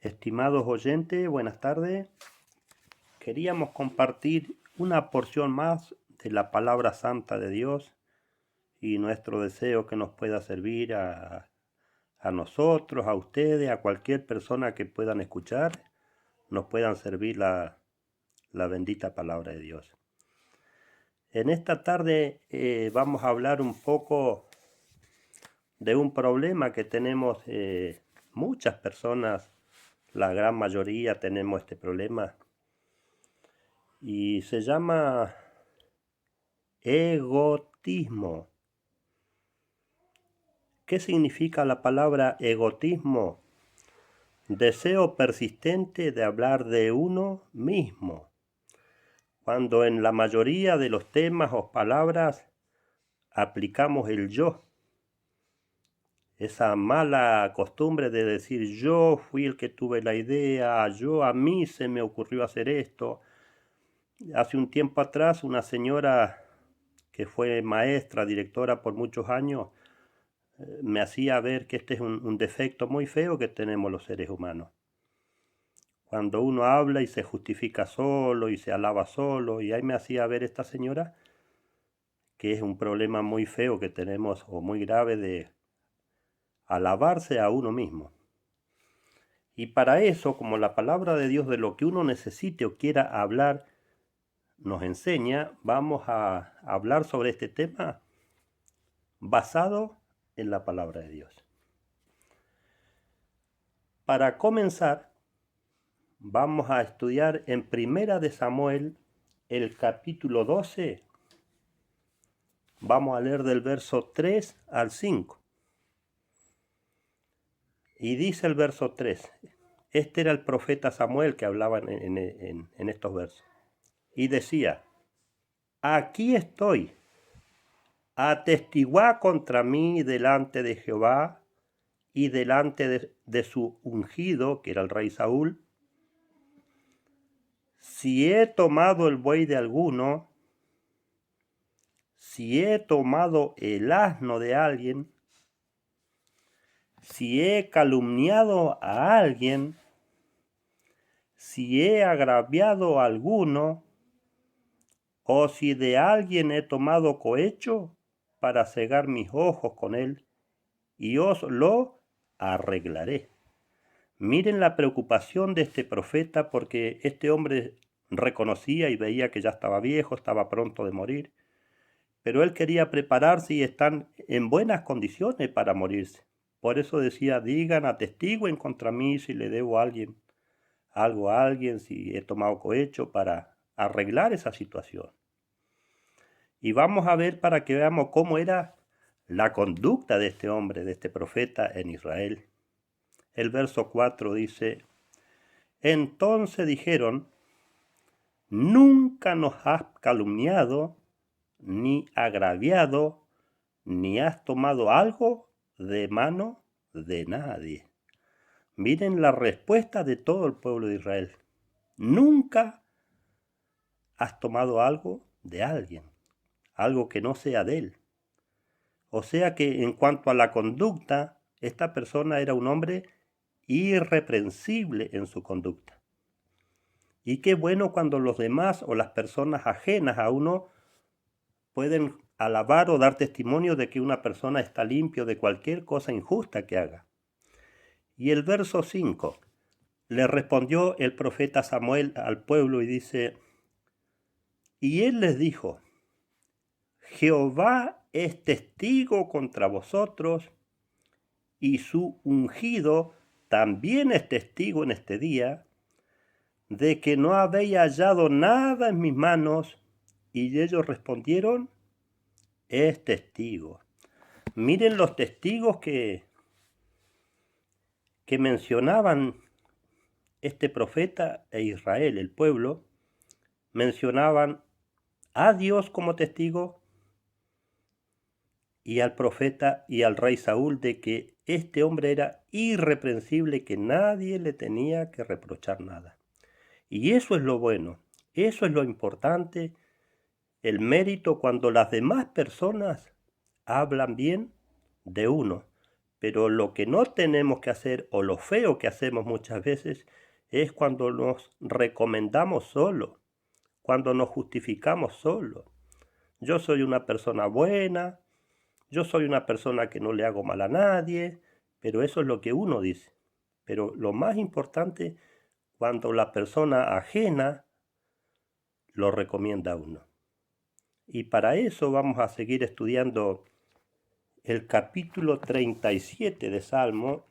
Estimados oyentes, buenas tardes. Queríamos compartir una porción más de la palabra santa de Dios y nuestro deseo que nos pueda servir a nosotros, a ustedes, a cualquier persona que puedan escuchar, nos puedan servir la bendita palabra de Dios. En esta tarde vamos a hablar un poco de un problema que tenemos muchas personas. La gran mayoría tenemos este problema y se llama egotismo. ¿Qué significa la palabra egotismo? Deseo persistente de hablar de uno mismo, cuando en la mayoría de los temas o palabras aplicamos el yo. Esa mala costumbre de decir yo fui el que tuve la idea, a mí se me ocurrió hacer esto. Hace un tiempo atrás una señora que fue maestra, directora por muchos años, me hacía ver que este es un defecto muy feo que tenemos los seres humanos. Cuando uno habla y se justifica solo y se alaba solo, y ahí me hacía ver esta señora que es un problema muy feo que tenemos o muy grave de alabarse a uno mismo. Y para eso, como la palabra de Dios de lo que uno necesite o quiera hablar nos enseña, vamos a hablar sobre este tema basado en la palabra de Dios. Para comenzar, vamos a estudiar en Primera de Samuel, el capítulo 12. Vamos a leer del verso 3 al 5. Y dice el verso 3. Este era el profeta Samuel que hablaba en estos versos. Y decía: aquí estoy, atestiguá contra mí delante de Jehová y delante de su ungido, que era el rey Saúl, si he tomado el buey de alguno, si he tomado el asno de alguien, si he calumniado a alguien, si he agraviado a alguno, o si de alguien he tomado cohecho para cegar mis ojos con él, y os lo arreglaré. Miren la preocupación de este profeta, porque este hombre reconocía y veía que ya estaba viejo, estaba pronto de morir, pero él quería prepararse y estar en buenas condiciones para morirse. Por eso decía: digan, atestiguen contra mí si le debo algo a alguien, si he tomado cohecho, para arreglar esa situación. Y vamos a ver para que veamos cómo era la conducta de este hombre, de este profeta en Israel. El verso 4 dice: entonces dijeron: nunca nos has calumniado, ni agraviado, ni has tomado algo de mano de nadie. Miren la respuesta de todo el pueblo de Israel: nunca has tomado algo de alguien, algo que no sea de él. O sea que en cuanto a la conducta, esta persona era un hombre irreprensible en su conducta. Y qué bueno cuando los demás o las personas ajenas a uno pueden alabar o dar testimonio de que una persona está limpio de cualquier cosa injusta que haga. Y el verso 5, le respondió el profeta Samuel al pueblo y dice: y él les dijo: Jehová es testigo contra vosotros, y su ungido también es testigo en este día, de que no habéis hallado nada en mis manos. Y ellos respondieron: es testigo. Miren los testigos que mencionaban este profeta e Israel, el pueblo, mencionaban a Dios como testigo y al profeta y al rey Saúl de que este hombre era irreprensible, que nadie le tenía que reprochar nada. Y eso es lo bueno, eso es lo importante, el mérito cuando las demás personas hablan bien de uno, Pero lo que no tenemos que hacer, o lo feo que hacemos muchas veces, es cuando nos recomendamos solo, cuando nos justificamos solo. Yo soy una persona buena, yo soy una persona que no le hago mal a nadie, pero eso es lo que uno dice. Pero lo más importante, cuando la persona ajena lo recomienda a uno. Y para eso vamos a seguir estudiando el capítulo 37 de Salmo,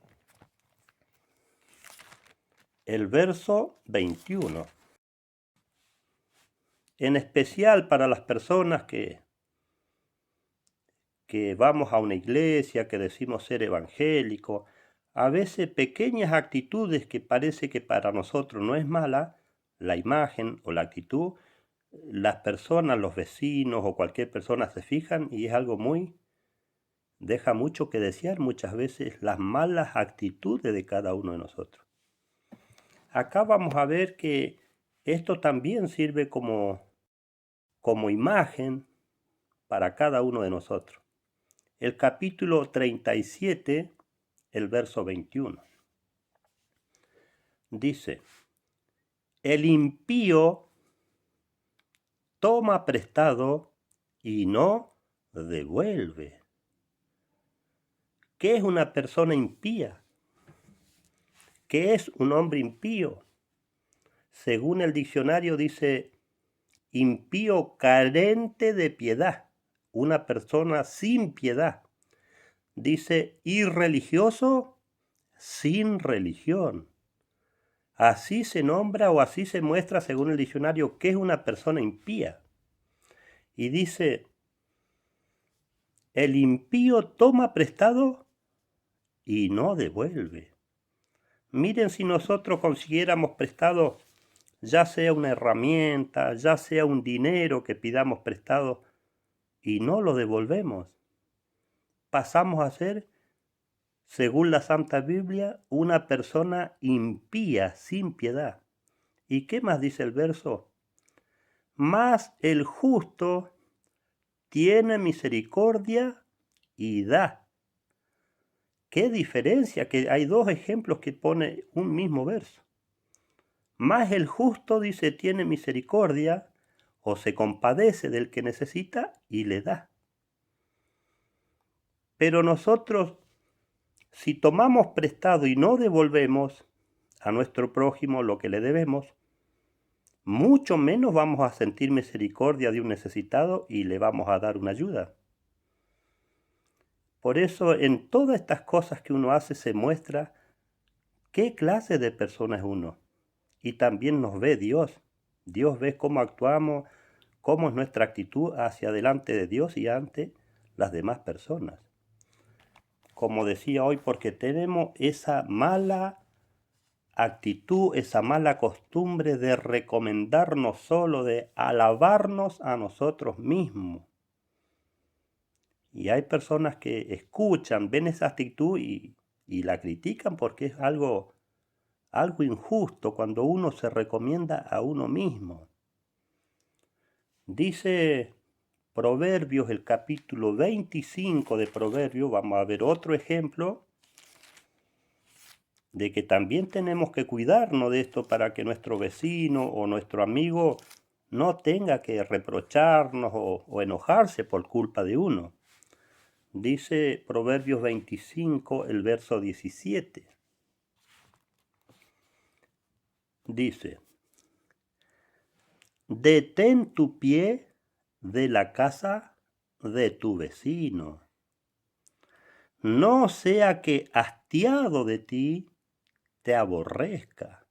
el verso 21. En especial para las personas que vamos a una iglesia, que decimos ser evangélico, a veces pequeñas actitudes que parece que para nosotros no es mala, la imagen o la actitud, las personas, los vecinos o cualquier persona se fijan y es algo deja mucho que desear muchas veces las malas actitudes de cada uno de nosotros. Acá vamos a ver que esto también sirve como imagen para cada uno de nosotros. El capítulo 37, el verso 21. Dice, el impío toma prestado y no devuelve. ¿Qué es una persona impía? ¿Qué es un hombre impío? Según el diccionario dice, impío carente de piedad, una persona sin piedad. Dice, irreligioso sin religión. Así se nombra o así se muestra según el diccionario qué es una persona impía. Y dice, el impío toma prestado y no devuelve. Miren si nosotros consiguiéramos prestado, ya sea una herramienta, ya sea un dinero que pidamos prestado y no lo devolvemos, pasamos a ser, según la Santa Biblia, una persona impía, sin piedad. ¿Y qué más dice el verso? Mas el justo tiene misericordia y da. ¿Qué diferencia? Que hay dos ejemplos que pone un mismo verso. Mas el justo, dice, tiene misericordia o se compadece del que necesita y le da. Pero nosotros, si tomamos prestado y no devolvemos a nuestro prójimo lo que le debemos, mucho menos vamos a sentir misericordia de un necesitado y le vamos a dar una ayuda. Por eso en todas estas cosas que uno hace se muestra qué clase de persona es uno. Y también nos ve Dios. Dios ve cómo actuamos, cómo es nuestra actitud hacia delante de Dios y ante las demás personas. Como decía hoy, porque tenemos esa mala actitud, esa mala costumbre de recomendarnos solo, de alabarnos a nosotros mismos. Y hay personas que escuchan, ven esa actitud y la critican porque es algo injusto cuando uno se recomienda a uno mismo. Dice Proverbios, el capítulo 25 de Proverbios, vamos a ver otro ejemplo de que también tenemos que cuidarnos de esto para que nuestro vecino o nuestro amigo no tenga que reprocharnos o enojarse por culpa de uno. Dice Proverbios 25, el verso 17. Dice, detén tu pie de la casa de tu vecino, no sea que hastiado de ti te aborrezca.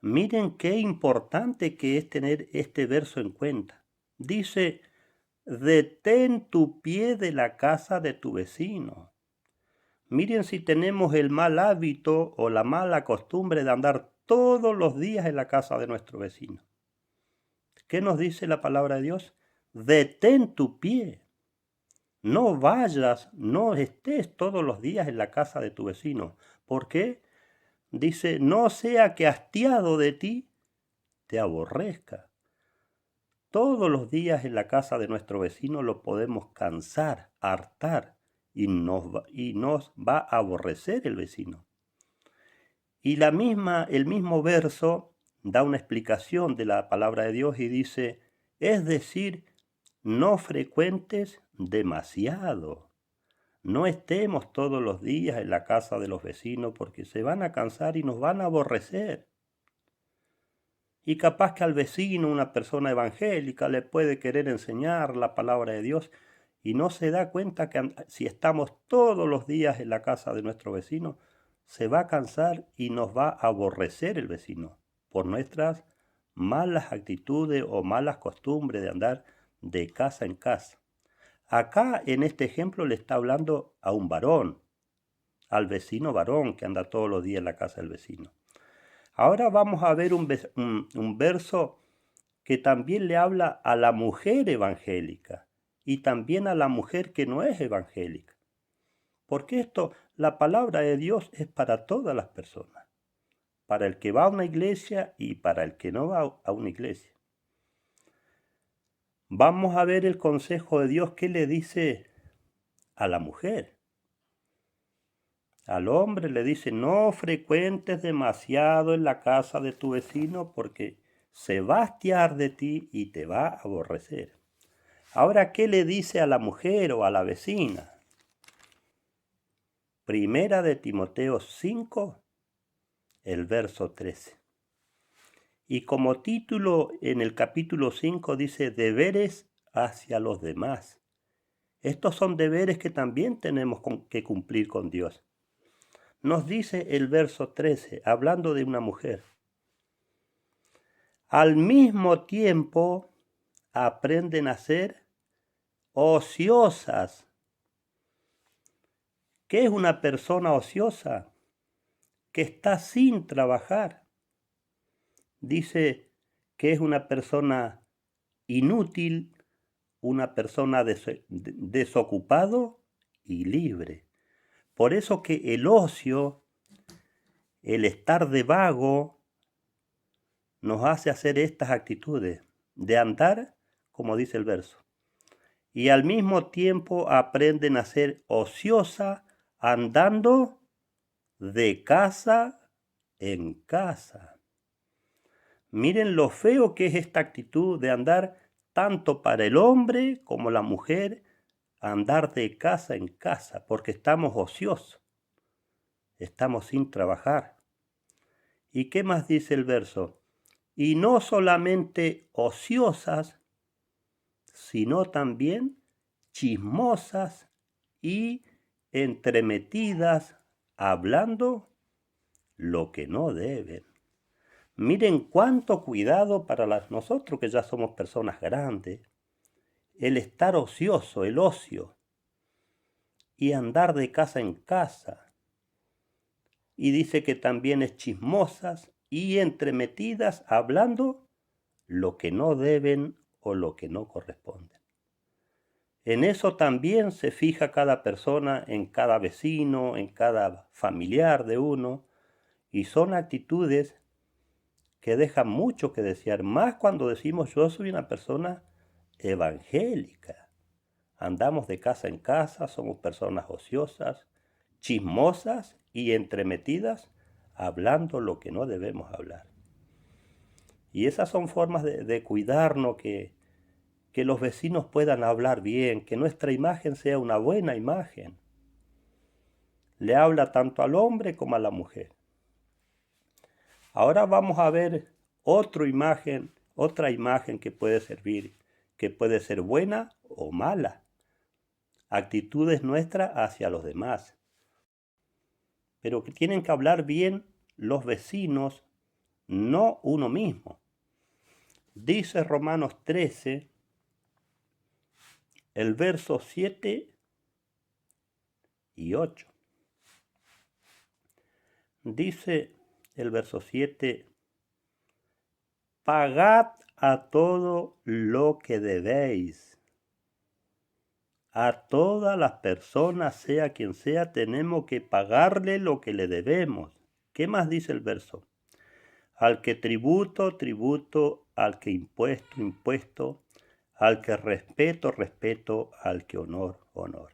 Miren qué importante que es tener este verso en cuenta. Dice, detén tu pie de la casa de tu vecino. Miren si tenemos el mal hábito o la mala costumbre de andar todos los días en la casa de nuestro vecino. ¿Qué nos dice la palabra de Dios? Detén tu pie. No vayas, no estés todos los días en la casa de tu vecino. ¿Por qué? Dice, no sea que hastiado de ti te aborrezca. Todos los días en la casa de nuestro vecino lo podemos cansar, hartar. y nos va a aborrecer el vecino. Y el mismo verso da una explicación de la palabra de Dios y dice, es decir, no frecuentes demasiado. No estemos todos los días en la casa de los vecinos porque se van a cansar y nos van a aborrecer. Y capaz que al vecino, una persona evangélica, le puede querer enseñar la palabra de Dios y no se da cuenta que si estamos todos los días en la casa de nuestro vecino, se va a cansar y nos va a aborrecer el vecino por nuestras malas actitudes o malas costumbres de andar de casa en casa. Acá en este ejemplo le está hablando a un varón, al vecino varón que anda todos los días en la casa del vecino. Ahora vamos a ver un verso que también le habla a la mujer evangélica y también a la mujer que no es evangélica. Porque la palabra de Dios es para todas las personas, para el que va a una iglesia y para el que no va a una iglesia. Vamos a ver el consejo de Dios que le dice a la mujer. Al hombre le dice, no frecuentes demasiado en la casa de tu vecino porque se va a hastiar de ti y te va a aborrecer. Ahora, ¿qué le dice a la mujer o a la vecina? Primera de Timoteo 5, el verso 13. Y como título en el capítulo 5 dice, deberes hacia los demás. Estos son deberes que también tenemos que cumplir con Dios. Nos dice el verso 13, hablando de una mujer. Al mismo tiempo aprenden a ser ociosas. ¿Qué es una persona ociosa? Que está sin trabajar. Dice que es una persona inútil, una persona desocupado y libre. Por eso que el ocio, el estar de vago, nos hace hacer estas actitudes de andar, como dice el verso. Y al mismo tiempo aprenden a ser ociosa andando de casa en casa. Miren lo feo que es esta actitud de andar tanto para el hombre como la mujer, andar de casa en casa, porque estamos ociosos, estamos sin trabajar. ¿Y qué más dice el verso? Y no solamente ociosas, sino también chismosas y entremetidas, hablando lo que no deben. Miren cuánto cuidado para nosotros que ya somos personas grandes, el estar ocioso, el ocio, y andar de casa en casa. Y dice que también es chismosas y entremetidas, hablando lo que no deben o lo que no corresponde. En eso también se fija cada persona, en cada vecino, en cada familiar de uno, y son actitudes que dejan mucho que desear, más cuando decimos yo soy una persona evangélica. Andamos de casa en casa, somos personas ociosas, chismosas y entremetidas, hablando lo que no debemos hablar. Y esas son formas de cuidarnos, que los vecinos puedan hablar bien, que nuestra imagen sea una buena imagen. Le habla tanto al hombre como a la mujer. Ahora vamos a ver otra imagen que puede servir, que puede ser buena o mala. Actitudes nuestras hacia los demás. Pero que tienen que hablar bien los vecinos, no uno mismo. Dice Romanos 13, el verso 7 y 8. Dice el verso 7, pagad a todo lo que debéis. A todas las personas, sea quien sea, tenemos que pagarle lo que le debemos. ¿Qué más dice el verso? Al que tributo, tributo, al que impuesto, impuesto, al que respeto, respeto, al que honor, honor.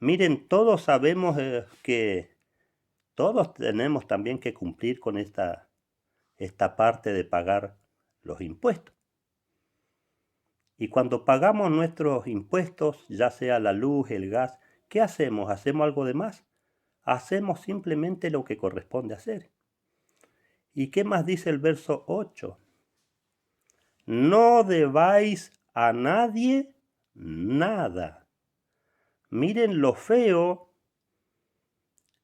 Miren, todos sabemos que todos tenemos también que cumplir con esta parte de pagar los impuestos. Y cuando pagamos nuestros impuestos, ya sea la luz, el gas, ¿qué hacemos? ¿Hacemos algo de más? Hacemos simplemente lo que corresponde hacer. ¿Y qué más dice el verso 8? No debáis a nadie nada. Miren lo feo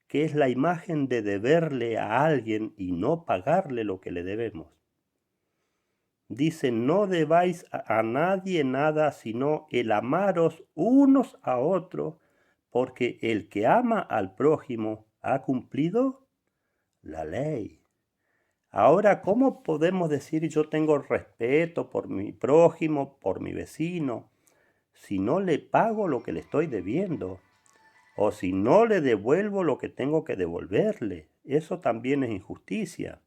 que es la imagen de deberle a alguien y no pagarle lo que le debemos. Dice, no debáis a nadie nada, sino el amaros unos a otros, porque el que ama al prójimo ha cumplido la ley. Ahora, ¿cómo podemos decir yo tengo respeto por mi prójimo, por mi vecino, si no le pago lo que le estoy debiendo? O si no le devuelvo lo que tengo que devolverle. Eso también es injusticia.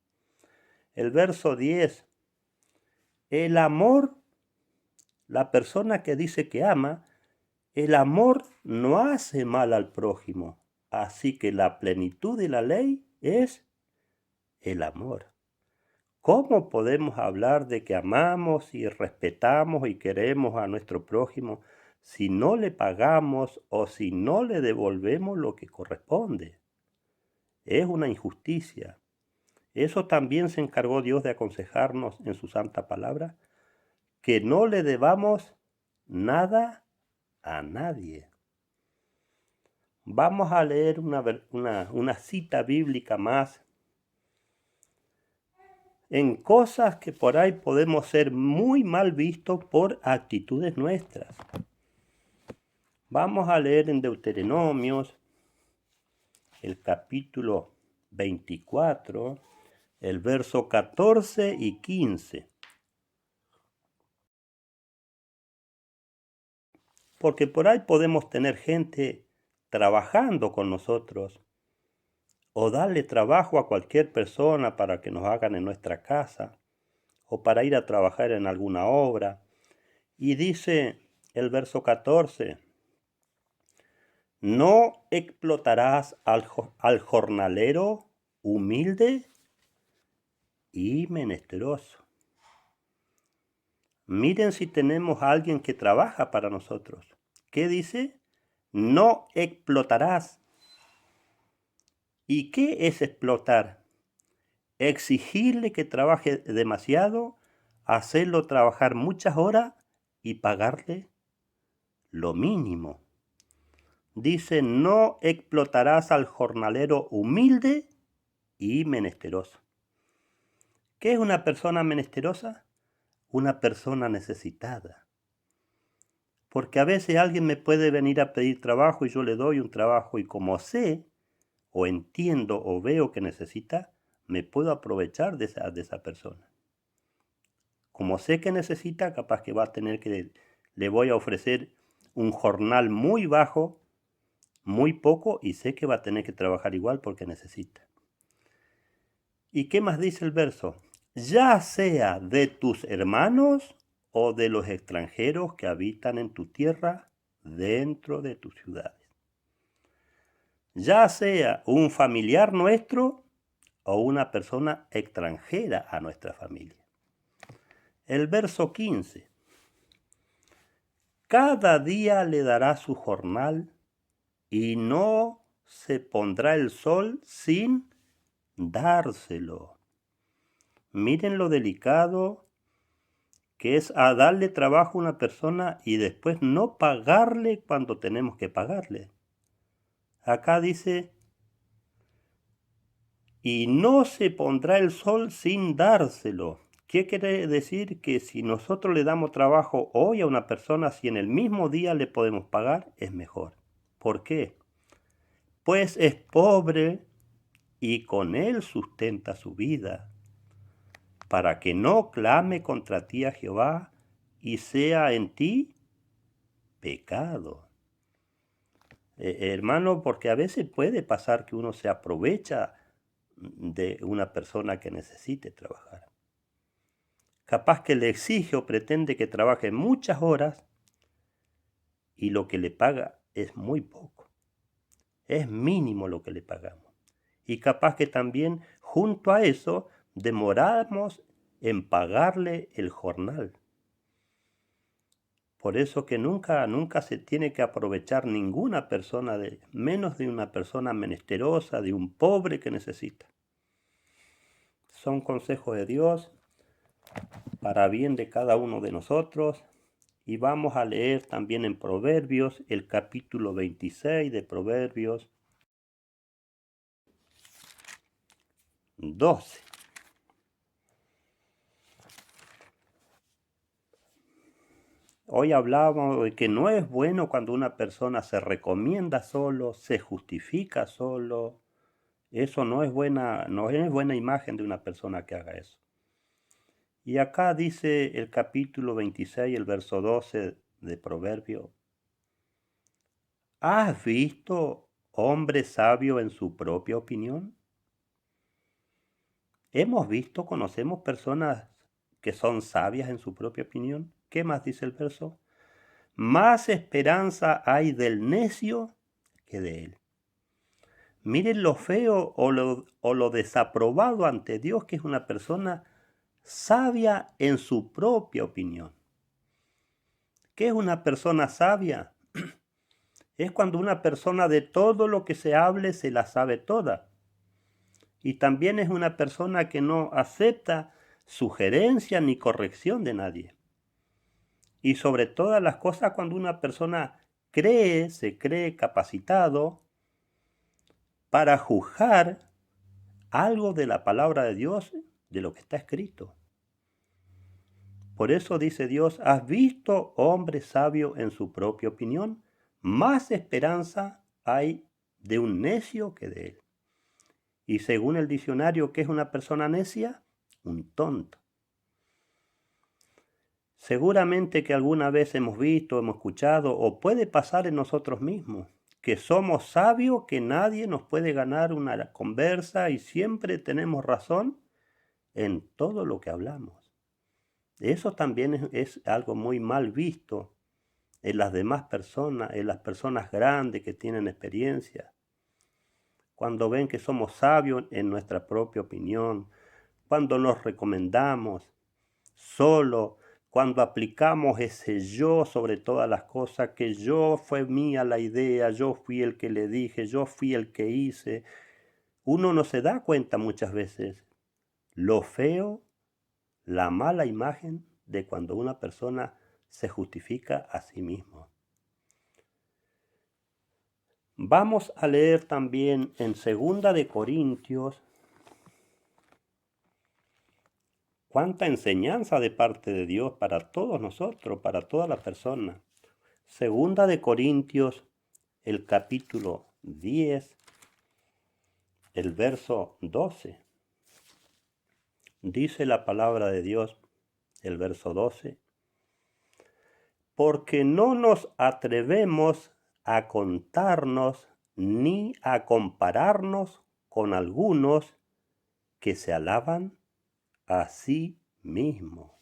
El verso 10. El amor, la persona que dice que ama, el amor no hace mal al prójimo. Así que la plenitud de la ley es el amor. ¿Cómo podemos hablar de que amamos y respetamos y queremos a nuestro prójimo si no le pagamos o si no le devolvemos lo que corresponde? Es una injusticia. Eso también se encargó Dios de aconsejarnos en su santa palabra, que no le debamos nada a nadie. Vamos a leer una cita bíblica más en cosas que por ahí podemos ser muy mal vistos por actitudes nuestras. Vamos a leer en Deuteronomios, el capítulo 24, el verso 14 y 15. Porque por ahí podemos tener gente trabajando con nosotros o darle trabajo a cualquier persona para que nos hagan en nuestra casa o para ir a trabajar en alguna obra. Y dice el verso 14, no explotarás al jornalero humilde y menesteroso. Miren si tenemos a alguien que trabaja para nosotros. ¿Qué dice? No explotarás. ¿Y qué es explotar? Exigirle que trabaje demasiado, hacerlo trabajar muchas horas y pagarle lo mínimo. Dice, no explotarás al jornalero humilde y menesteroso. ¿Qué es una persona menesterosa? Una persona necesitada. Porque a veces alguien me puede venir a pedir trabajo y yo le doy un trabajo y como sé o entiendo o veo que necesita, me puedo aprovechar de esa persona. Como sé que necesita, capaz que va a tener que, le voy a ofrecer un jornal muy bajo, muy poco, y sé que va a tener que trabajar igual porque necesita. ¿Y qué más dice el verso? Ya sea de tus hermanos o de los extranjeros que habitan en tu tierra, dentro de tus ciudades. Ya sea un familiar nuestro o una persona extranjera a nuestra familia. El verso 15. Cada día le dará su jornal y no se pondrá el sol sin dárselo. Miren lo delicado que es a darle trabajo a una persona y después no pagarle cuando tenemos que pagarle. Acá dice, y no se pondrá el sol sin dárselo. ¿Qué quiere decir? Que si nosotros le damos trabajo hoy a una persona, si en el mismo día le podemos pagar, es mejor. ¿Por qué? Pues es pobre y con él sustenta su vida, para que no clame contra ti a Jehová y sea en ti pecado. Hermano, porque a veces puede pasar que uno se aprovecha de una persona que necesite trabajar. Capaz que le exige o pretende que trabaje muchas horas y lo que le paga es muy poco. Es mínimo lo que le pagamos. Y capaz que también junto a eso demoramos en pagarle el jornal. Por eso que nunca se tiene que aprovechar ninguna persona, menos de una persona menesterosa, de un pobre que necesita. Son consejos de Dios para bien de cada uno de nosotros. Y vamos a leer también en Proverbios, el capítulo 26 de Proverbios 12. Hoy hablábamos de que no es bueno cuando una persona se recomienda solo, se justifica solo. Eso no es buena imagen de una persona que haga eso. Y acá dice el capítulo 26, el verso 12 de Proverbio: ¿has visto hombre sabio en su propia opinión? Conocemos personas que son sabias en su propia opinión. ¿Qué más dice el verso? Más esperanza hay del necio que de él. Miren lo feo o lo desaprobado ante Dios que es una persona sabia en su propia opinión. ¿Qué es una persona sabia? Es cuando una persona de todo lo que se hable se la sabe toda. Y también es una persona que no acepta sugerencia ni corrección de nadie. Y sobre todas las cosas, cuando una persona se cree capacitado para juzgar algo de la palabra de Dios, de lo que está escrito. Por eso dice Dios: ¿has visto hombre sabio en su propia opinión? Más esperanza hay de un necio que de él. Y según el diccionario, ¿qué es una persona necia? Un tonto. Seguramente que alguna vez hemos visto, hemos escuchado, o puede pasar en nosotros mismos, que somos sabios, que nadie nos puede ganar una conversa y siempre tenemos razón en todo lo que hablamos. Eso también es algo muy mal visto en las demás personas, en las personas grandes que tienen experiencia. Cuando ven que somos sabios en nuestra propia opinión, cuando nos recomendamos solo, cuando aplicamos ese yo sobre todas las cosas, que yo fue mía la idea, yo fui el que le dije, yo fui el que hice, uno no se da cuenta muchas veces lo feo, la mala imagen de cuando una persona se justifica a sí mismo. Vamos a leer también en 2 de Corintios. Cuánta enseñanza de parte de Dios para todos nosotros, para toda la persona. 2 de Corintios, el capítulo 10, el verso 12. Dice la palabra de Dios, el verso 12: porque no nos atrevemos a contarnos ni a compararnos con algunos que se alaban a sí mismos.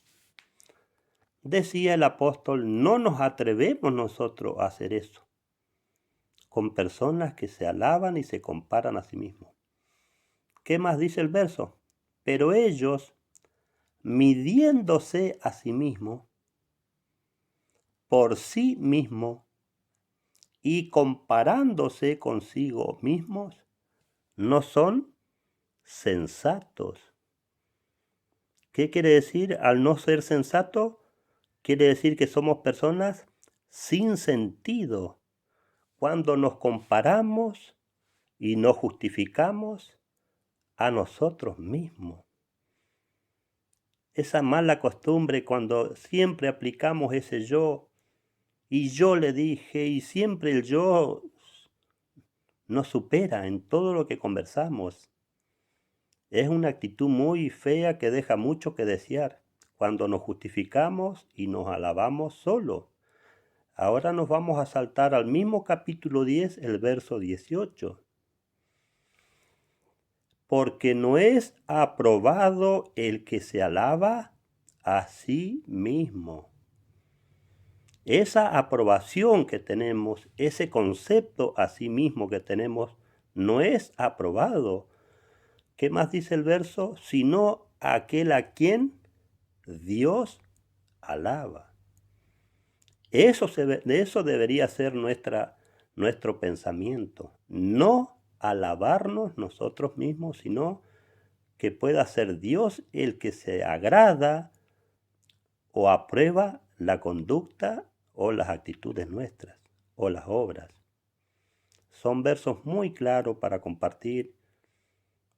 Decía el apóstol, no nos atrevemos nosotros a hacer eso con personas que se alaban y se comparan a sí mismos. ¿Qué más dice el verso? Pero ellos, midiéndose a sí mismos, por sí mismos y comparándose consigo mismos, no son sensatos. ¿Qué quiere decir al no ser sensato? Quiere decir que somos personas sin sentido. Cuando nos comparamos y nos justificamos a nosotros mismos. Esa mala costumbre cuando siempre aplicamos ese yo, y yo le dije, y siempre el yo nos supera en todo lo que conversamos. Es una actitud muy fea que deja mucho que desear cuando nos justificamos y nos alabamos solo. Ahora nos vamos a saltar al mismo capítulo 10, el verso 18. Porque no es aprobado el que se alaba a sí mismo. Esa aprobación que tenemos, ese concepto a sí mismo que tenemos, no es aprobado. ¿Qué más dice el verso? Sino aquel a quien Dios alaba. De eso debería ser nuestro pensamiento. No alabarnos nosotros mismos, sino que pueda ser Dios el que se agrada o aprueba la conducta o las actitudes nuestras o las obras. Son versos muy claros para compartir.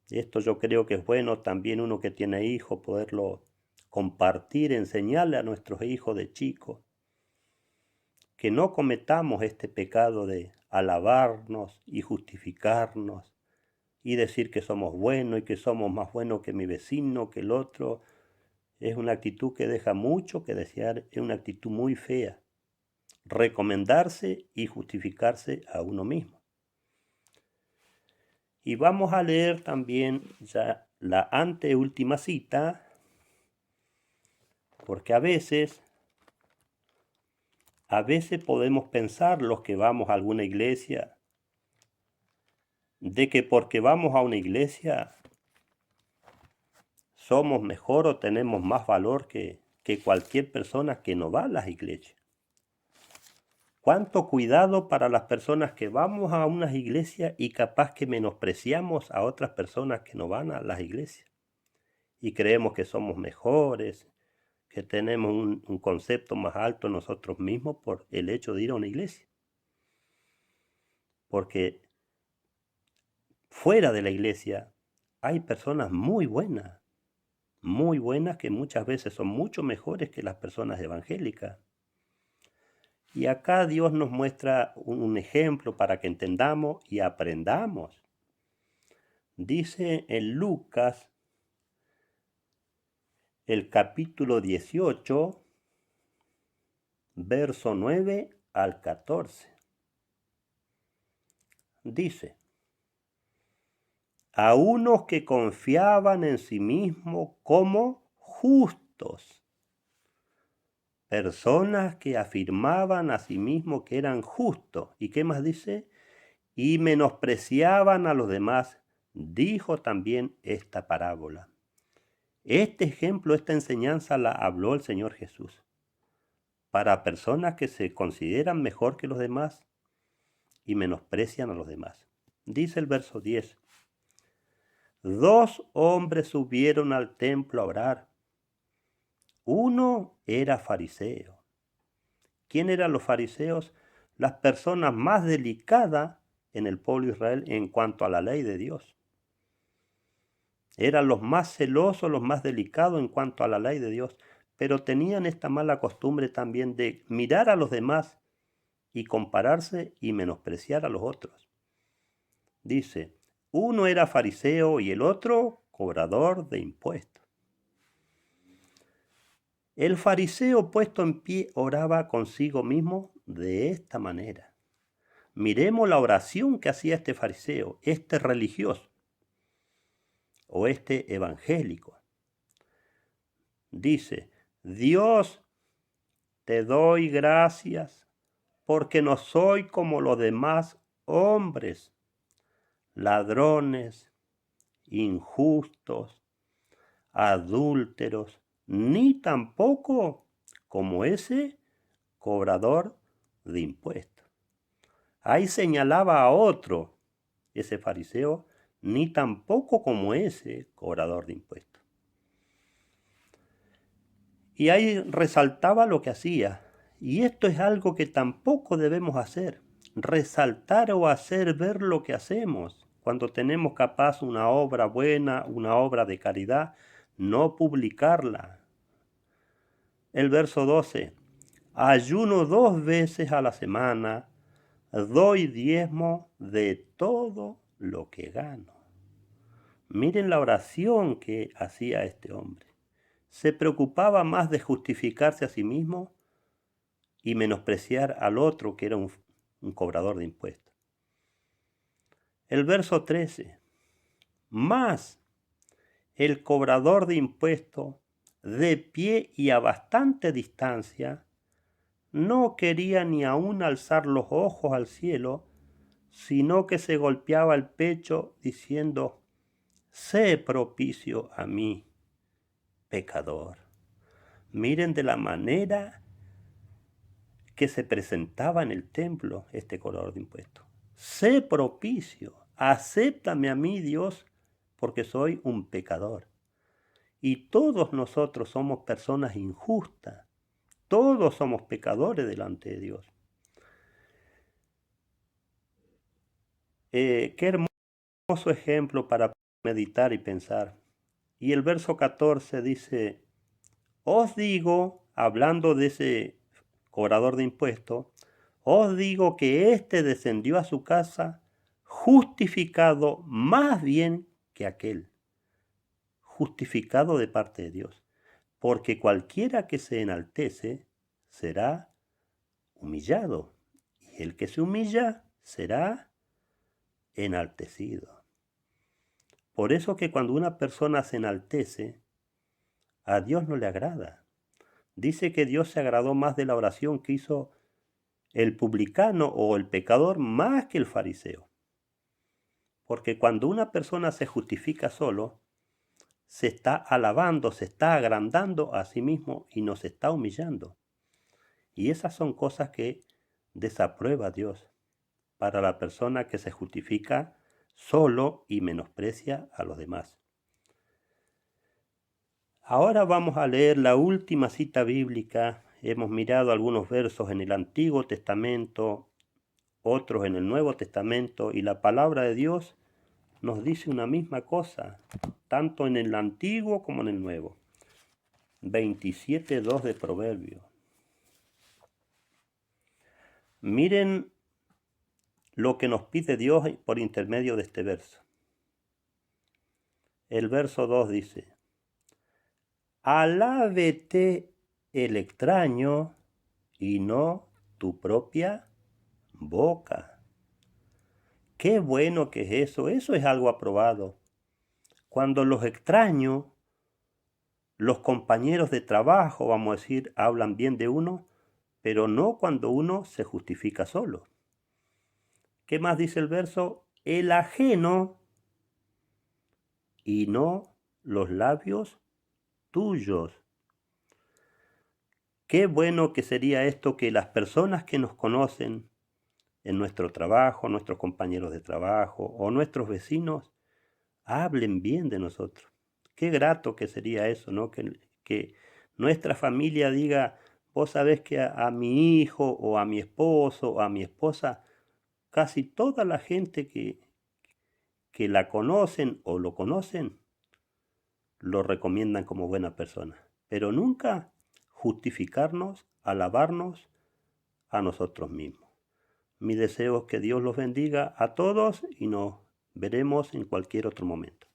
Esto yo creo que es bueno también uno que tiene hijos poderlo compartir, enseñarle a nuestros hijos de chicos que no cometamos este pecado de alabarnos y justificarnos y decir que somos buenos y que somos más buenos que mi vecino, que el otro. Es una actitud que deja mucho que desear, es una actitud muy fea. Recomendarse y justificarse a uno mismo. Y vamos a leer también ya la anteúltima cita, porque a veces podemos pensar los que vamos a alguna iglesia, de que porque vamos a una iglesia somos mejor o tenemos más valor que cualquier persona que no va a las iglesias. Cuánto cuidado para las personas que vamos a unas iglesias y capaz que menospreciamos a otras personas que no van a las iglesias. Y creemos que somos mejores, que tenemos un concepto más alto nosotros mismos por el hecho de ir a una iglesia. Porque fuera de la iglesia hay personas muy buenas que muchas veces son mucho mejores que las personas evangélicas. Y acá Dios nos muestra un ejemplo para que entendamos y aprendamos. Dice en Lucas, el capítulo 18, verso 9 al 14. Dice, a unos que confiaban en sí mismos como justos, personas que afirmaban a sí mismos que eran justos. ¿Y qué más dice? Y menospreciaban a los demás, dijo también esta parábola. Este ejemplo, esta enseñanza la habló el Señor Jesús para personas que se consideran mejor que los demás y menosprecian a los demás. Dice el verso 10. 2 hombres subieron al templo a orar. Uno era fariseo. ¿Quién eran los fariseos? Las personas más delicadas en el pueblo de Israel en cuanto a la ley de Dios. Eran los más celosos, los más delicados en cuanto a la ley de Dios, pero tenían esta mala costumbre también de mirar a los demás y compararse y menospreciar a los otros. Dice, uno era fariseo y el otro cobrador de impuestos. El fariseo puesto en pie oraba consigo mismo de esta manera. Miremos la oración que hacía este fariseo, este religioso o este evangélico. Dice, Dios, te doy gracias porque no soy como los demás hombres, ladrones, injustos, adúlteros, ni tampoco como ese cobrador de impuestos. Ahí señalaba a otro, ese fariseo, ni tampoco como ese cobrador de impuestos. Y ahí resaltaba lo que hacía. Y esto es algo que tampoco debemos hacer. Resaltar o hacer ver lo que hacemos. Cuando tenemos capaz una obra buena, una obra de caridad, no publicarla. El verso 12. Ayuno 2 veces a la semana, doy diezmo de todo lo que gano. Miren la oración que hacía este hombre. Se preocupaba más de justificarse a sí mismo y menospreciar al otro que era un cobrador de impuestos. El verso 13. Más el cobrador de impuestos, de pie y a bastante distancia, no quería ni aún alzar los ojos al cielo, sino que se golpeaba el pecho diciendo, sé propicio a mí, pecador. Miren de la manera que se presentaba en el templo este cobrador de impuestos. Sé propicio, acéptame a mí, Dios, porque soy un pecador. Y todos nosotros somos personas injustas. Todos somos pecadores delante de Dios. Qué hermoso ejemplo para meditar y pensar. Y el verso 14 dice, os digo, hablando de ese cobrador de impuestos, os digo que éste descendió a su casa justificado más bien que aquel, justificado de parte de Dios, porque cualquiera que se enaltece será humillado, y el que se humilla será enaltecido. Por eso que cuando una persona se enaltece, a Dios no le agrada. Dice que Dios se agradó más de la oración que hizo el publicano o el pecador más que el fariseo. Porque cuando una persona se justifica solo, se está alabando, se está agrandando a sí mismo y nos está humillando. Y esas son cosas que desaprueba Dios para la persona que se justifica solo y menosprecia a los demás. Ahora vamos a leer la última cita bíblica. Hemos mirado algunos versos en el Antiguo Testamento, otros en el Nuevo Testamento, y la palabra de Dios nos dice una misma cosa, tanto en el Antiguo como en el Nuevo. 27:2 de Proverbios. Miren lo que nos pide Dios por intermedio de este verso. El verso 2 dice, alábete el extraño y no tu propia boca. Qué bueno que es eso. Eso es algo aprobado. Cuando los extraños, los compañeros de trabajo, vamos a decir, hablan bien de uno, pero no cuando uno se justifica solo. ¿Qué más dice el verso? El ajeno y no los labios tuyos. Qué bueno que sería esto, que las personas que nos conocen en nuestro trabajo, nuestros compañeros de trabajo o nuestros vecinos, hablen bien de nosotros. Qué grato que sería eso, ¿no? Que nuestra familia diga, vos sabés que a mi hijo o a mi esposo o a mi esposa, casi toda la gente que la conocen o lo conocen, lo recomiendan como buena persona. Pero nunca justificarnos, alabarnos a nosotros mismos. Mi deseo es que Dios los bendiga a todos y nos veremos en cualquier otro momento.